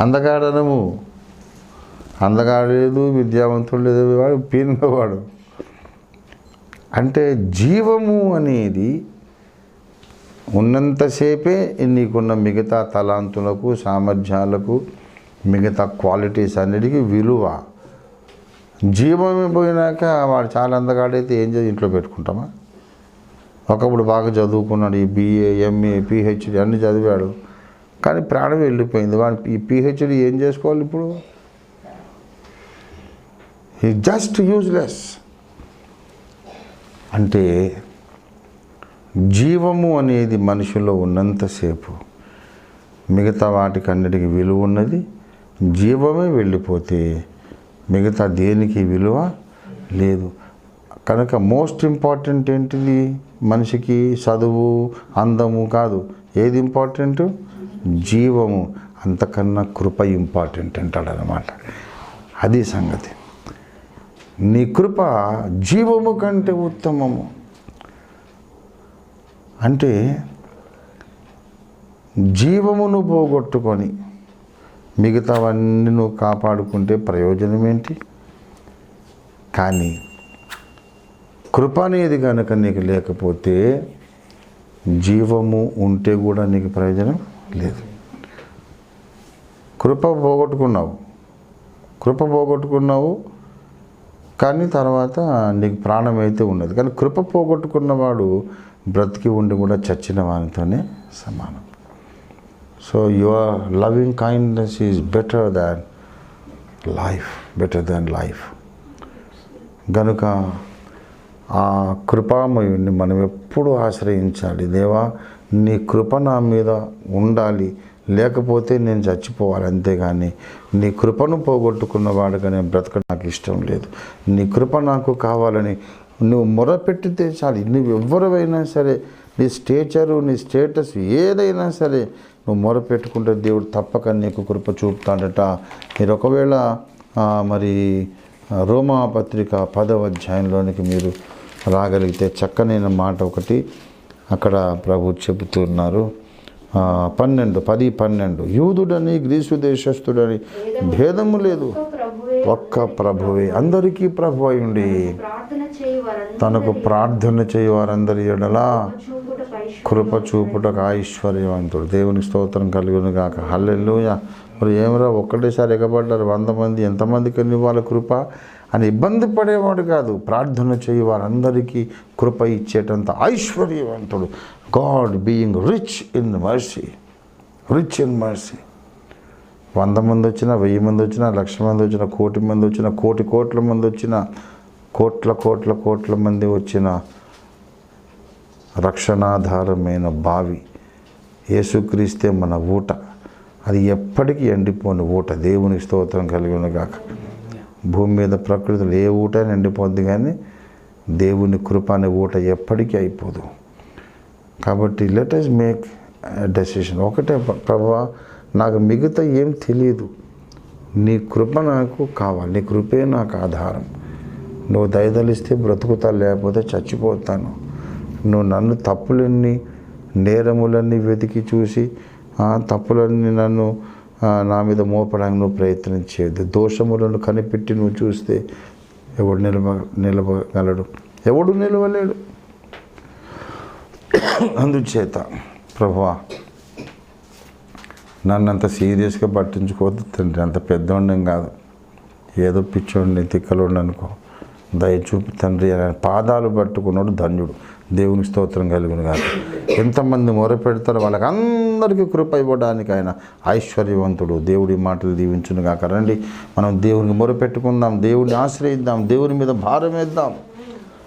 అందగాడనము, అందగాడు లేదు, విద్యావంతుడు లేదు, వాడు పీనుగవాడు. అంటే జీవము అనేది ఉన్నంతసేపే నీకున్న మిగతా తలాంతులకు, సామర్థ్యాలకు, మిగతా క్వాలిటీస్ అన్నిటికీ విలువ. జీవమే పోయినాక వాడు చాలా అందగాడైతే ఏం చేసి ఇంట్లో పెట్టుకుంటామా? ఒకప్పుడు బాగా చదువుకున్నాడు, ఈ BA, MA, PhD అన్నీ చదివాడు, కానీ ప్రాణం వెళ్ళిపోయింది. వాడు ఈ PhD ఏం చేసుకోవాలి ఇప్పుడు? He just useless. అంటే జీవము అనేది మనిషిలో ఉన్నంతసేపు మిగతా వాటికన్నిటికీ విలువ ఉన్నది. జీవమే వెళ్ళిపోతే మిగతా దేనికి విలువ లేదు. కనుక మోస్ట్ ఇంపార్టెంట్ ఏంటిది? మనిషికి చదువు, అందము కాదు. ఏది ఇంపార్టెంట్? జీవము. అంతకన్నా కృప ఇంపార్టెంట్ అంటాడు అన్నమాట. అది సంగతి. నీ కృప జీవము కంటే ఉత్తమము. అంటే జీవమును పోగొట్టుకొని మిగతావన్నీ నువ్వు కాపాడుకుంటే ప్రయోజనం ఏంటి? కానీ కృప అనేది కనుక నీకు లేకపోతే జీవము ఉంటే కూడా నీకు ప్రయోజనం లేదు. కృప పోగొట్టుకున్నావు కానీ తర్వాత నీకు ప్రాణం అయితే ఉన్నది. కానీ కృప పోగొట్టుకున్నవాడు బ్రతికి ఉండి కూడా చచ్చిన వానితోనే సమానం. So your loving kindness is better than life. గనుక ఆ కృపామయుడిని మనం ఎప్పుడూ ఆశ్రయించాలి. దేవా, నీ కృప నా మీద ఉండాలి, లేకపోతే నేను చచ్చిపోవాలి. అంతేగాని నీ కృపను పోగొట్టుకున్నవాడుగా నేను బ్రతకడం నాకు ఇష్టం లేదు. నీ కృప నాకు కావాలని నువ్వు మొరపెట్టితే చాలు. నువ్వు ఎవరివైనా సరే, నీ స్టేచరు, నీ స్టేటస్ ఏదైనా సరే నువ్వు మొరపెట్టుకుంటే దేవుడు తప్పక నీకు కృప చూపుతాడట. మీరు ఒకవేళ మరి రోమా పత్రిక 10వ అధ్యాయంలోనికి మీరు రాగలిగితే చక్కనైన మాట ఒకటి అక్కడ ప్రభు చెబుతున్నారు. 10:12 యూదుడని గ్రీసు దేశస్థుడని భేదము లేదు, ఒక్క ప్రభువే అందరికీ ప్రభు అయ్యుండి తనకు ప్రార్థన చేయి వారందరి ఎడల కృప చూపుటకు ఐశ్వర్యవంతుడు. దేవునికి స్తోత్రం కలుగును గాక. హల్లెలూయా. మరి ఏమరా ఒక్కటేసారి ఎగబడ్డారు 100 మంది, ఎంతమందికి ఇవ్వాలి కృప అని ఇబ్బంది పడేవాడు కాదు. ప్రార్థన చేయి వారందరికీ కృప ఇచ్చేటంత ఐశ్వర్యవంతుడు. God being rich in mercy. 100 మంది వచ్చినా, 1000 మంది వచ్చినా, 1,00,000 మంది వచ్చినా, 1,00,00,000 మంది వచ్చినా, కోట్ల మంది వచ్చినా, కోట్ల మంది వచ్చిన రక్షణాధారమైన బావి యేసుక్రీస్తే మన ఊట. అది ఎప్పటికీ ఎండిపోని ఊట. దేవునికి స్తోత్రం కలిగిన గాక. భూమి మీద ప్రకృతిలో ఏ ఊట ఎండిపోద్ది, కానీ దేవుని కృప అనే ఊట ఎప్పటికీ అయిపోదు. కాబట్టి లెట్ us మేక్ డెసిషన్. ఒకటే, ప్రభువా, నాకు మిగతా ఏం తెలియదు, నీ కృప నాకు కావాలి, నీ కృపే నాకు ఆధారం. నువ్వు దయదలిస్తే బ్రతుకుతా, లేకపోతే చచ్చిపోతాను. నువ్వు నన్ను తప్పులన్నీ, నేరములన్నీ వెతికి చూసి తప్పులన్నీ నన్ను నా మీద మోపడానికి నువ్వు ప్రయత్నించేది. దోషములను కనిపెట్టి నువ్వు చూస్తే ఎవడు నిలవగలడు? ఎవడు నిలవలేడు. అందుచేత ప్రభువా, నన్ను అంత సీరియస్గా పట్టించుకోవద్దు తండ్రి. అంత పెద్దోండం కాదు, ఏదో పిచ్చోడిని, తిక్కలోండి అనుకో. దయచూపి తండ్రి అని పాదాలు పట్టుకున్నాడు ధన్యుడు. దేవునికి స్తోత్రం కలుగును కాదు. ఎంతమంది మొరపెడతారో వాళ్ళకి అందరికీ కృప ఇవ్వడానికి ఆయన ఐశ్వర్యవంతుడు. దేవుడి మాటలు దీవించును కాక. రండి, మనం దేవునికి మొరపెట్టుకుందాం, దేవుడిని ఆశ్రయిద్దాం, దేవుని మీద భారం వేద్దాం.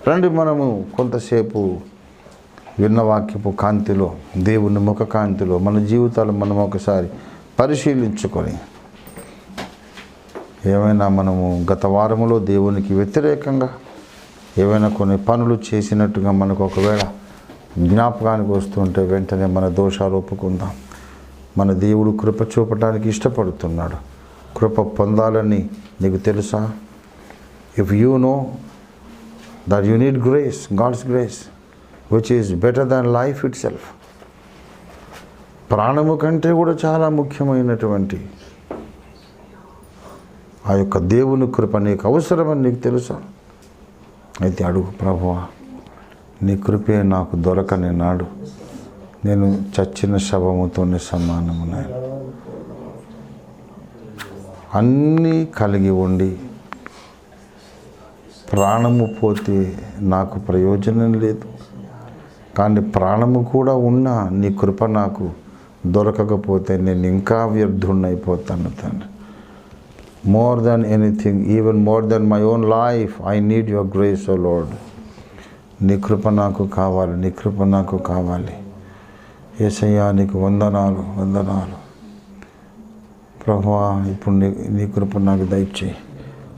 రండి, మనము కొంతసేపు విన్న వాక్యపు కాంతిలో, దేవుని ముఖ కాంతిలో మన జీవితాలు మనం ఒకసారి పరిశీలించుకొని, ఏమైనా మనము గత వారములో దేవునికి వ్యతిరేకంగా ఏవైనా కొన్ని పనులు చేసినట్టుగా మనకు ఒకవేళ జ్ఞాపకానికి వస్తుంటే వెంటనే మన దోషాలు ఒప్పుకుందాం. మన దేవుడు కృప చూపడానికి ఇష్టపడుతున్నాడు. కృప పొందాలని నీకు తెలుసా? If you know that you need grace, God's grace which is better than life itself. ప్రాణము కంటే కూడా చాలా ముఖ్యమైనటువంటి ఆ యొక్క దేవుని కృప నీకు అవసరమని నీకు తెలుసా? అయితే అడుగు, ప్రభువా, నీ కృపే నాకు దొరకని నాడు నేను చచ్చిన శవముతోనే సమానము. నేను అన్నీ కలిగి ఉండి ప్రాణము పోతే నాకు ప్రయోజనం లేదు. కానీ ప్రాణము కూడా ఉన్నా నీ కృప నాకు దొరకకపోతే నేను ఇంకా వ్యర్థున్నైపోతాను తండ్రి. More than anything, even more than my own life, I need your grace, O Lord. నీ కృప నాకు కావాలి, నీ కృప నాకు కావాలి. యేసయ్యా, నీకు వందనాలు. ప్రభువా, ఇప్పుడు నీ కృప నాకు దయచేయి.